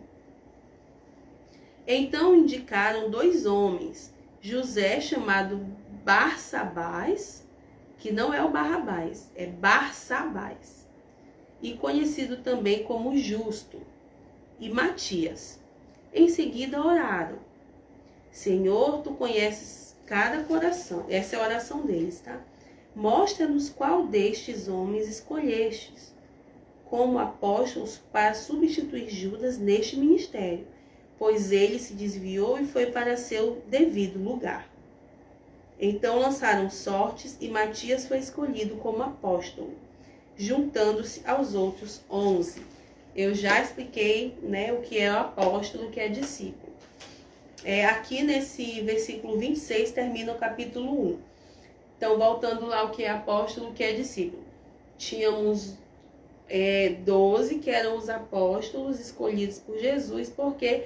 Então indicaram 2 homens, José, chamado Barsabás, que não é o Barrabás, é Barsabás, e conhecido também como Justo, e Matias. Em seguida oraram: Senhor, tu conheces cada coração. Essa é a oração deles, tá? Mostra-nos qual destes homens escolhestes como apóstolos para substituir Judas neste ministério, pois ele se desviou e foi para seu devido lugar. Então lançaram sortes e Matias foi escolhido como apóstolo, juntando-se aos outros 11. Eu já expliquei, né, o que é o apóstolo, o que é discípulo. Aqui nesse versículo 26 termina o capítulo 1. Então, voltando lá, o que é apóstolo, o que é discípulo. Tínhamos 12 que eram os apóstolos escolhidos por Jesus, porque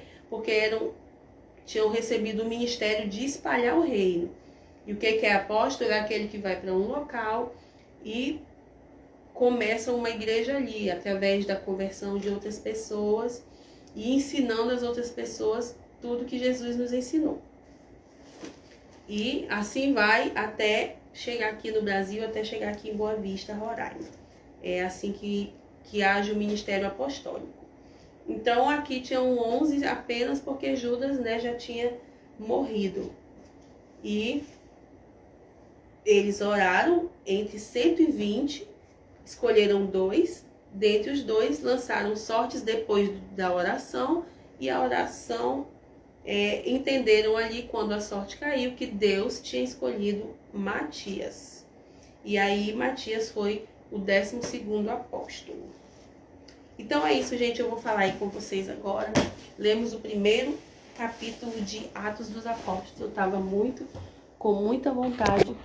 tinham recebido o ministério de espalhar o reino. E o que é apóstolo? É aquele que vai para um local e começa uma igreja ali, através da conversão de outras pessoas e ensinando as outras pessoas tudo que Jesus nos ensinou. E assim vai até chegar aqui no Brasil, até chegar aqui em Boa Vista, Roraima. É assim que age o ministério apostólico. Então aqui tinham 11 apenas porque Judas, né, já tinha morrido. E eles oraram entre 120, escolheram 2. Dentre os 2, lançaram sortes depois da oração. E a oração, entenderam ali, quando a sorte caiu, que Deus tinha escolhido Matias. E aí Matias foi o 12º apóstolo. Então é isso, gente. Eu vou falar aí com vocês agora. Lemos o primeiro capítulo de Atos dos Apóstolos. Eu estava com muita vontade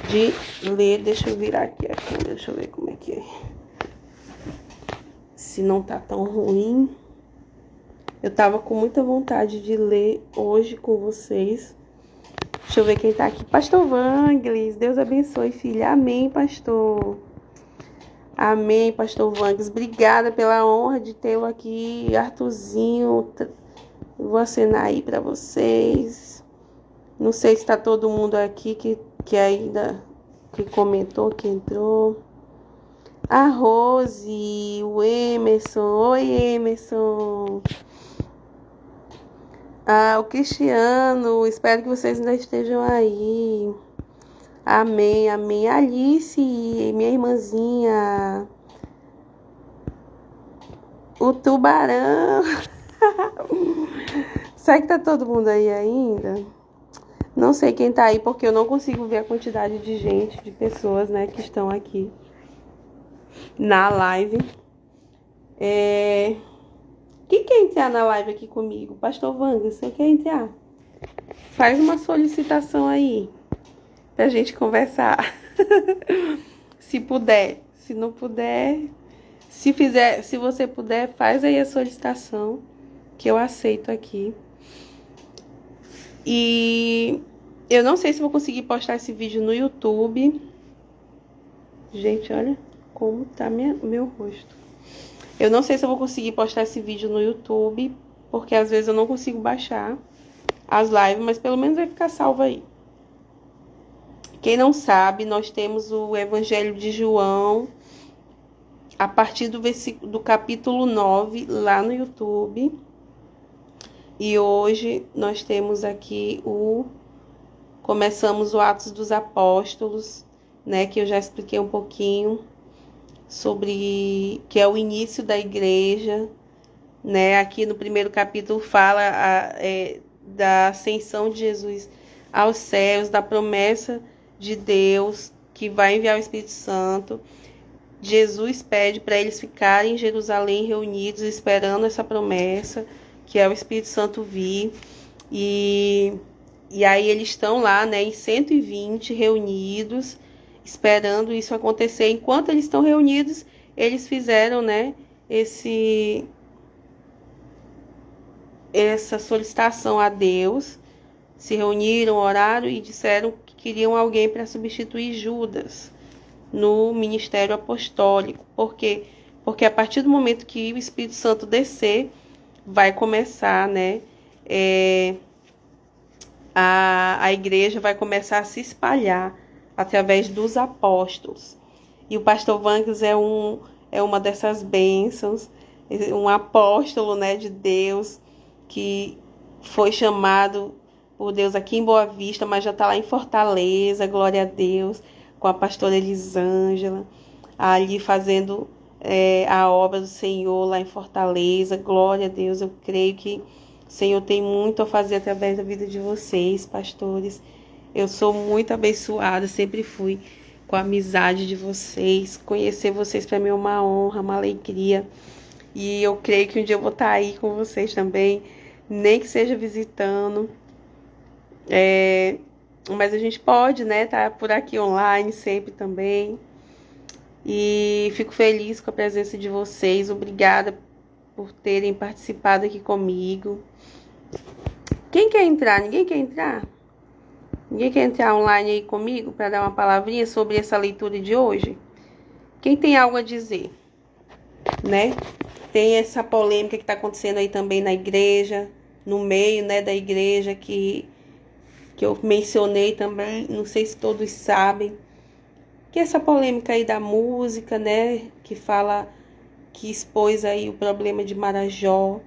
de ler. Deixa eu virar aqui. Deixa eu ver como é que é. Se não tá tão ruim. Eu tava com muita vontade de ler hoje com vocês. Deixa eu ver quem tá aqui. Pastor Vanglis. Deus abençoe, filha. Amém, pastor. Amém, pastor Vanglis. Obrigada pela honra de tê-lo aqui. Arthurzinho, vou acenar aí para vocês. Não sei se está todo mundo aqui que ainda que comentou, que entrou. A Rose, o Emerson. Oi, Emerson. O Cristiano. Espero que vocês ainda estejam aí. Amém, amém. Alice, minha irmãzinha. O Tubarão. Será que tá todo mundo aí ainda? Não sei quem tá aí, porque eu não consigo ver a quantidade de gente, de pessoas, né, que estão aqui na live. Quem quer entrar na live aqui comigo? Pastor Wang, você quer entrar? Faz uma solicitação aí pra gente conversar. Se puder. Se não puder, se você puder, faz aí a solicitação que eu aceito aqui. E eu não sei se vou conseguir postar esse vídeo no YouTube. Gente, olha como tá meu rosto. Eu não sei se eu vou conseguir postar esse vídeo no YouTube, porque às vezes eu não consigo baixar as lives, mas pelo menos vai ficar salvo aí. Quem não sabe, nós temos o Evangelho de João a partir do capítulo 9 lá no YouTube. E hoje nós temos aqui começamos o Atos dos Apóstolos, né, que eu já expliquei um pouquinho sobre que é o início da igreja, né? Aqui no primeiro capítulo fala da ascensão de Jesus aos céus, da promessa de Deus que vai enviar o Espírito Santo. Jesus pede para eles ficarem em Jerusalém reunidos, esperando essa promessa, que é o Espírito Santo vir. E aí eles estão lá, né, em 120 reunidos, esperando isso acontecer. Enquanto eles estão reunidos, eles fizeram, né, essa solicitação a Deus, se reuniram, oraram e disseram que queriam alguém para substituir Judas no ministério apostólico. Por quê? Porque a partir do momento que o Espírito Santo descer, vai começar, né, a igreja vai começar a se espalhar através dos apóstolos. E o pastor Vanglis é uma dessas bênçãos, um apóstolo, né, de Deus, que foi chamado por Deus aqui em Boa Vista, mas já está lá em Fortaleza, glória a Deus, com a pastora Elisângela, ali fazendo a obra do Senhor lá em Fortaleza, glória a Deus. Eu creio que o Senhor tem muito a fazer através da vida de vocês, pastores. Eu sou muito abençoada, sempre fui com a amizade de vocês. Conhecer vocês para mim é uma honra, uma alegria. E eu creio que um dia eu vou estar aí com vocês também, nem que seja visitando. Mas a gente pode, né, tá por aqui online sempre também. E fico feliz com a presença de vocês. Obrigada por terem participado aqui comigo. Quem quer entrar? Ninguém quer entrar? Ninguém quer entrar online aí comigo para dar uma palavrinha sobre essa leitura de hoje? Quem tem algo a dizer, né? Tem essa polêmica que está acontecendo aí também na igreja, no meio, né, da igreja que eu mencionei também, não sei se todos sabem, que essa polêmica aí da música, né, que expôs aí o problema de Marajó,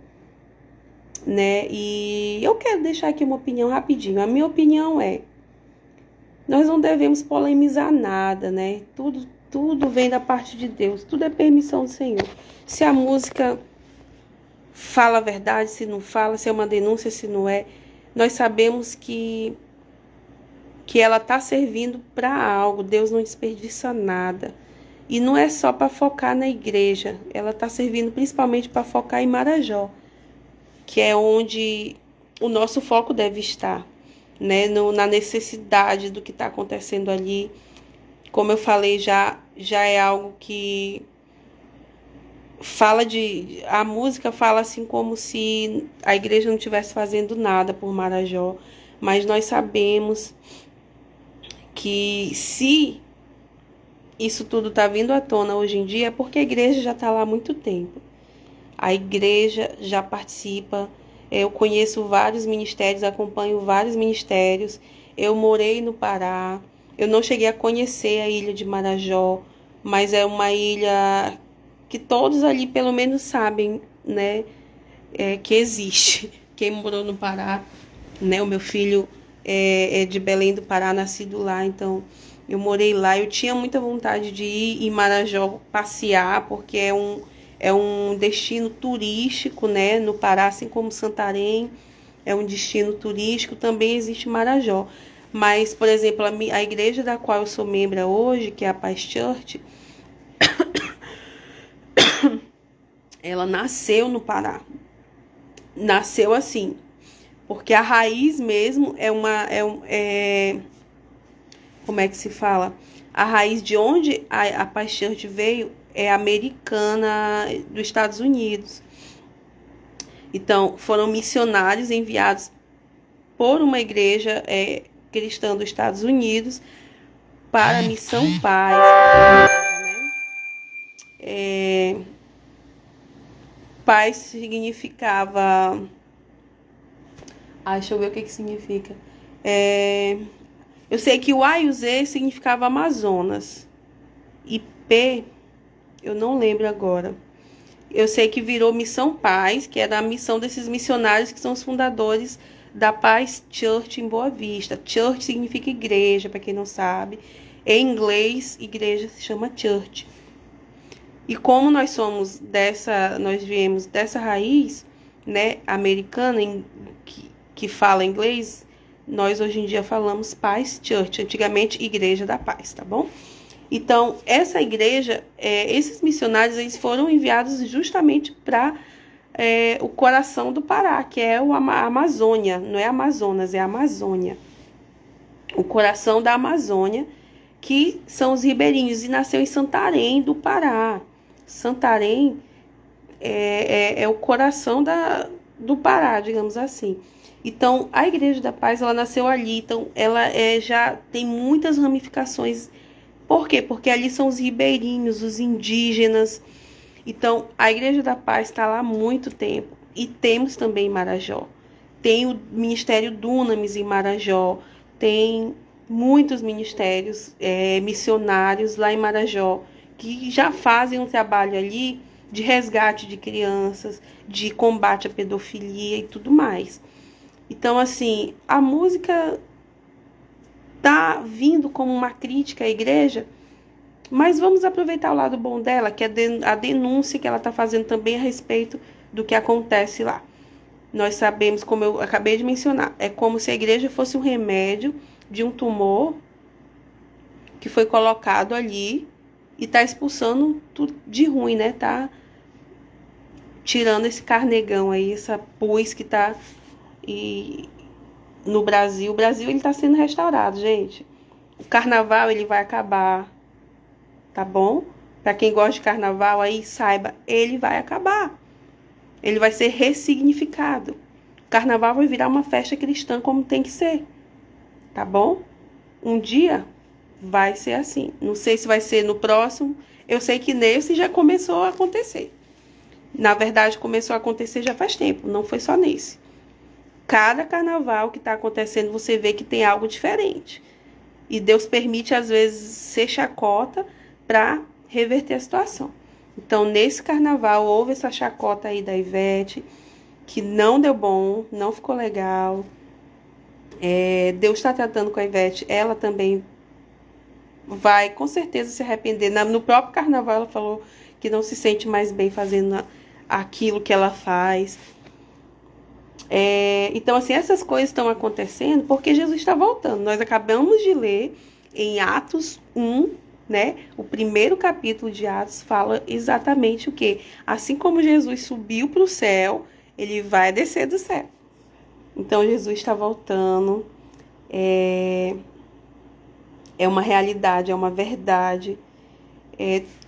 né, e eu quero deixar aqui uma opinião rapidinho. A minha opinião é, nós não devemos polemizar nada, né, tudo vem da parte de Deus, tudo é permissão do Senhor. Se a música fala a verdade, se não fala, se é uma denúncia, se não é, nós sabemos que ela está servindo para algo. Deus não desperdiça nada. E não é só para focar na igreja, ela está servindo principalmente para focar em Marajó, que é onde o nosso foco deve estar, né? Na necessidade do que está acontecendo ali. Como eu falei, já é algo que a música fala assim como se a igreja não estivesse fazendo nada por Marajó, mas nós sabemos que se isso tudo está vindo à tona hoje em dia é porque a igreja já está lá há muito tempo. A igreja já participa, eu conheço vários ministérios, acompanho vários ministérios, eu morei no Pará, eu não cheguei a conhecer a ilha de Marajó, mas é uma ilha que todos ali pelo menos sabem, né, que existe. Quem morou no Pará, né, o meu filho é de Belém do Pará, nascido lá, então eu morei lá. Eu tinha muita vontade de ir em Marajó passear, porque é um destino turístico, né, no Pará, assim como Santarém é um destino turístico, também existe Marajó. Mas, por exemplo, a igreja da qual eu sou membro hoje, que é a Paz Church, ela nasceu no Pará. Nasceu assim, porque a raiz mesmo como é que se fala? A raiz de onde a Paz Church veio é americana, dos Estados Unidos. Então, foram missionários enviados por uma igreja cristã dos Estados Unidos para a Missão Paz. Né? Paz significava... deixa eu ver o que significa. Eu sei que o A e o Z significava Amazonas. E P, eu não lembro agora. Eu sei que virou Missão Paz, que era a missão desses missionários que são os fundadores da Paz Church em Boa Vista. Church significa igreja, para quem não sabe. Em inglês, igreja se chama church. E como nós viemos dessa raiz, né, americana, que fala inglês, nós hoje em dia falamos Paz Church, antigamente Igreja da Paz, tá bom? Então, essa igreja, esses missionários, eles foram enviados justamente para o coração do Pará, que é a Amazônia, não é Amazonas, é a Amazônia. O coração da Amazônia, que são os ribeirinhos, e nasceu em Santarém, do Pará. Santarém é o coração do Pará, digamos assim. Então, a Igreja da Paz, ela nasceu ali, então ela já tem muitas ramificações. Por quê? Porque ali são os ribeirinhos, os indígenas. Então, a Igreja da Paz está lá há muito tempo. E temos também em Marajó. Tem o Ministério Dunamis em Marajó. Tem muitos ministérios missionários lá em Marajó, que já fazem um trabalho ali de resgate de crianças, de combate à pedofilia e tudo mais. Então, assim, a música tá vindo como uma crítica à igreja, mas vamos aproveitar o lado bom dela, que é a denúncia que ela está fazendo também a respeito do que acontece lá. Nós sabemos, como eu acabei de mencionar, é como se a igreja fosse um remédio de um tumor que foi colocado ali e está expulsando tudo de ruim, né? Tá tirando esse carnegão aí, essa pus que tá... no Brasil. O Brasil, ele tá sendo restaurado, gente. O carnaval, ele vai acabar, tá bom? Pra quem gosta de carnaval, aí saiba, ele vai acabar. Ele vai ser ressignificado. O carnaval vai virar uma festa cristã como tem que ser, tá bom? Um dia vai ser assim. Não sei se vai ser no próximo. Eu sei que nesse já começou a acontecer. Na verdade, começou a acontecer já faz tempo. Não foi só nesse. Cada carnaval que está acontecendo, você vê que tem algo diferente. E Deus permite, às vezes, ser chacota para reverter a situação. Então, nesse carnaval, houve essa chacota aí da Ivete, que não deu bom, não ficou legal. Deus está tratando com a Ivete, ela também vai com certeza se arrepender. No próprio carnaval ela falou que não se sente mais bem fazendo aquilo que ela faz. Então, assim, essas coisas estão acontecendo porque Jesus está voltando. Nós acabamos de ler em Atos 1, né? O primeiro capítulo de Atos fala exatamente o quê? Assim como Jesus subiu para o céu, ele vai descer do céu. Então, Jesus está voltando. É uma realidade, é uma verdade.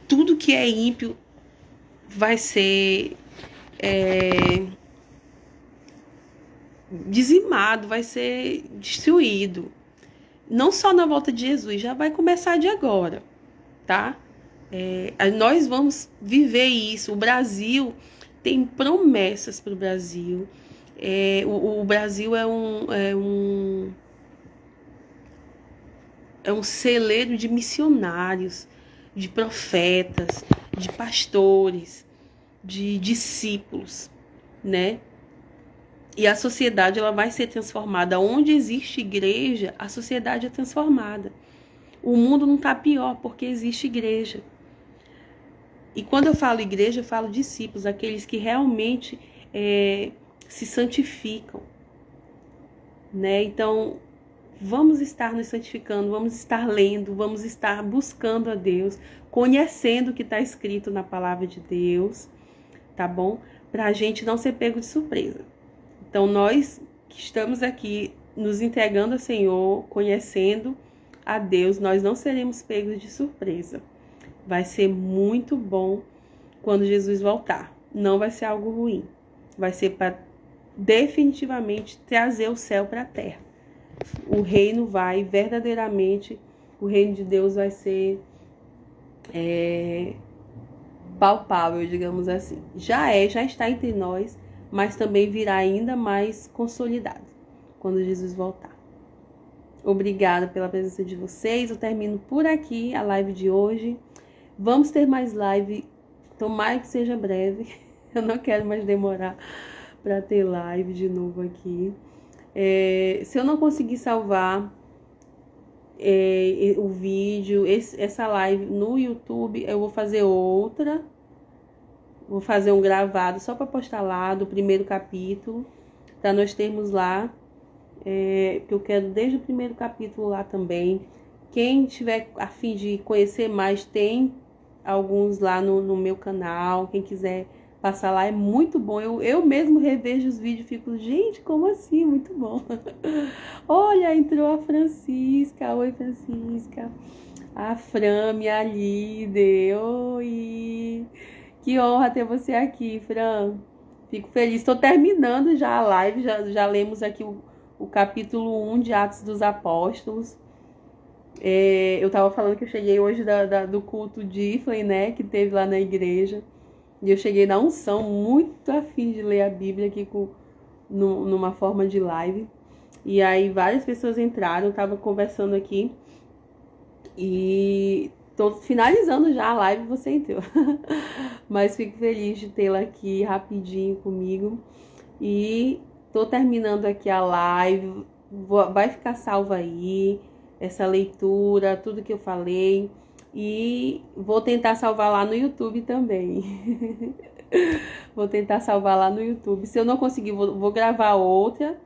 Tudo que é ímpio vai ser dizimado, vai ser destruído. Não só na volta de Jesus, já vai começar de agora, tá? Nós vamos viver isso. O Brasil tem promessas para o Brasil. O Brasil é um celeiro de missionários, de profetas, de pastores, de discípulos, né? E a sociedade, ela vai ser transformada. Onde existe igreja, a sociedade é transformada. O mundo não está pior porque existe igreja. E quando eu falo igreja, eu falo discípulos, aqueles que realmente se santificam, né? Então, vamos estar nos santificando, vamos estar lendo, vamos estar buscando a Deus, conhecendo o que está escrito na palavra de Deus, tá bom? Para a gente não ser pego de surpresa. Então, nós que estamos aqui nos entregando ao Senhor, conhecendo a Deus, nós não seremos pegos de surpresa. Vai ser muito bom quando Jesus voltar. Não vai ser algo ruim. Vai ser para definitivamente trazer o céu para a terra. O reino vai verdadeiramente, o reino de Deus vai ser palpável, digamos assim. Já está entre nós, mas também virá ainda mais consolidado quando Jesus voltar. Obrigada pela presença de vocês. Eu termino por aqui a live de hoje. Vamos ter mais live, tomara que seja breve. Eu não quero mais demorar para ter live de novo aqui. Se eu não conseguir salvar o vídeo, essa live no YouTube, eu vou fazer outra. Vou fazer um gravado só para postar lá do primeiro capítulo, para nós termos lá, que eu quero desde o primeiro capítulo lá também. Quem tiver a fim de conhecer mais, tem alguns lá no meu canal. Quem quiser passar lá, é muito bom. Eu mesmo revejo os vídeos e fico, gente, como assim? Muito bom. Olha, entrou a Francisca. Oi, Francisca. A Fran, minha líder. Oi. Que honra ter você aqui, Fran. Fico feliz. Estou terminando já a live. Já lemos aqui o capítulo 1 de Atos dos Apóstolos. Eu estava falando que eu cheguei hoje do culto de Iflin, né? Que teve lá na igreja. E eu cheguei na unção, muito afim de ler a Bíblia aqui numa forma de live. E aí várias pessoas entraram, eu estava conversando aqui. E tô finalizando já a live, você entrou. Mas fico feliz de tê-la aqui rapidinho comigo. E tô terminando aqui a live. Vai ficar salva aí essa leitura, tudo que eu falei. E vou tentar salvar lá no YouTube também. Vou tentar salvar lá no YouTube. Se eu não conseguir, vou gravar outra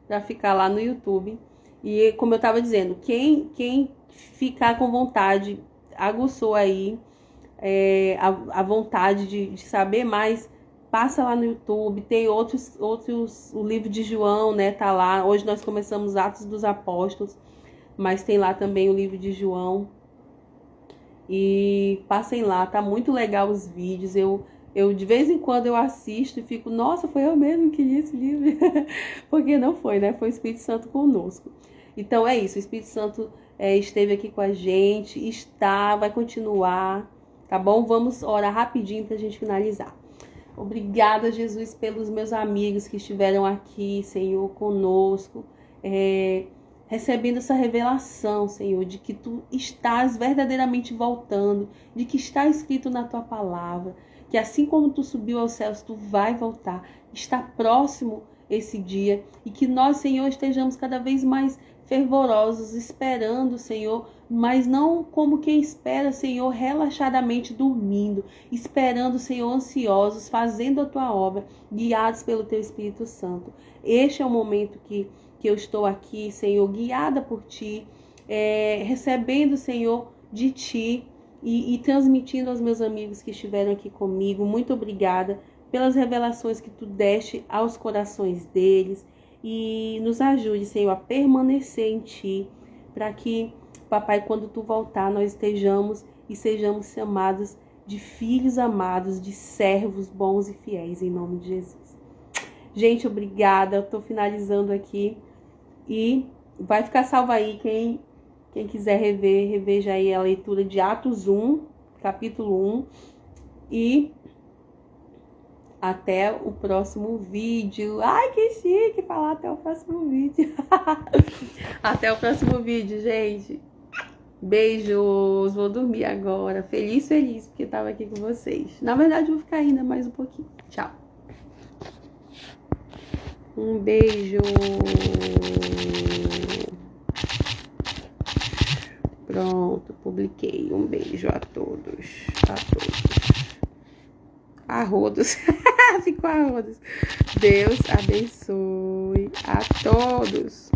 para ficar lá no YouTube. E como eu estava dizendo, quem ficar com vontade, aguçou aí a vontade de saber mais, passa lá no YouTube, tem outros, o livro de João, né, tá lá. Hoje nós começamos Atos dos Apóstolos, mas tem lá também o livro de João. E passem lá, tá muito legal os vídeos. Eu de vez em quando eu assisto e fico, nossa, foi eu mesmo que li esse livro. Porque não foi, né? Foi o Espírito Santo conosco. Então é isso, o Espírito Santo esteve aqui com a gente, vai continuar, tá bom? Vamos orar rapidinho pra gente finalizar. Obrigada, Jesus, pelos meus amigos que estiveram aqui, Senhor, conosco, recebendo essa revelação, Senhor, de que Tu estás verdadeiramente voltando, de que está escrito na Tua palavra, que assim como Tu subiu aos céus, Tu vai voltar. Está próximo esse dia e que nós, Senhor, estejamos cada vez mais fervorosos, esperando, Senhor, mas não como quem espera, Senhor, relaxadamente dormindo, esperando, Senhor, ansiosos, fazendo a Tua obra, guiados pelo Teu Espírito Santo. Este é o momento que eu estou aqui, Senhor, guiada por Ti, recebendo, Senhor, de Ti e transmitindo aos meus amigos que estiveram aqui comigo. Muito obrigada pelas revelações que Tu deste aos corações deles e nos ajude, Senhor, a permanecer em Ti, para que, Papai, quando Tu voltar, nós estejamos e sejamos chamados de filhos amados, de servos bons e fiéis, em nome de Jesus. Gente, obrigada, eu estou finalizando aqui e vai ficar salvo aí, quem quiser reveja aí a leitura de Atos 1, capítulo 1, e até o próximo vídeo. Ai, que chique falar até o próximo vídeo. Até o próximo vídeo, gente. Beijos. Vou dormir agora. Feliz, porque tava aqui com vocês. Na verdade, vou ficar ainda mais um pouquinho. Tchau. Um beijo. Pronto, publiquei. Um beijo a todos. A rodos. Ficou a rodos. Deus abençoe a todos.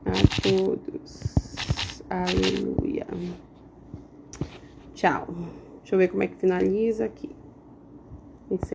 A todos. Aleluia. Tchau. Deixa eu ver como é que finaliza aqui.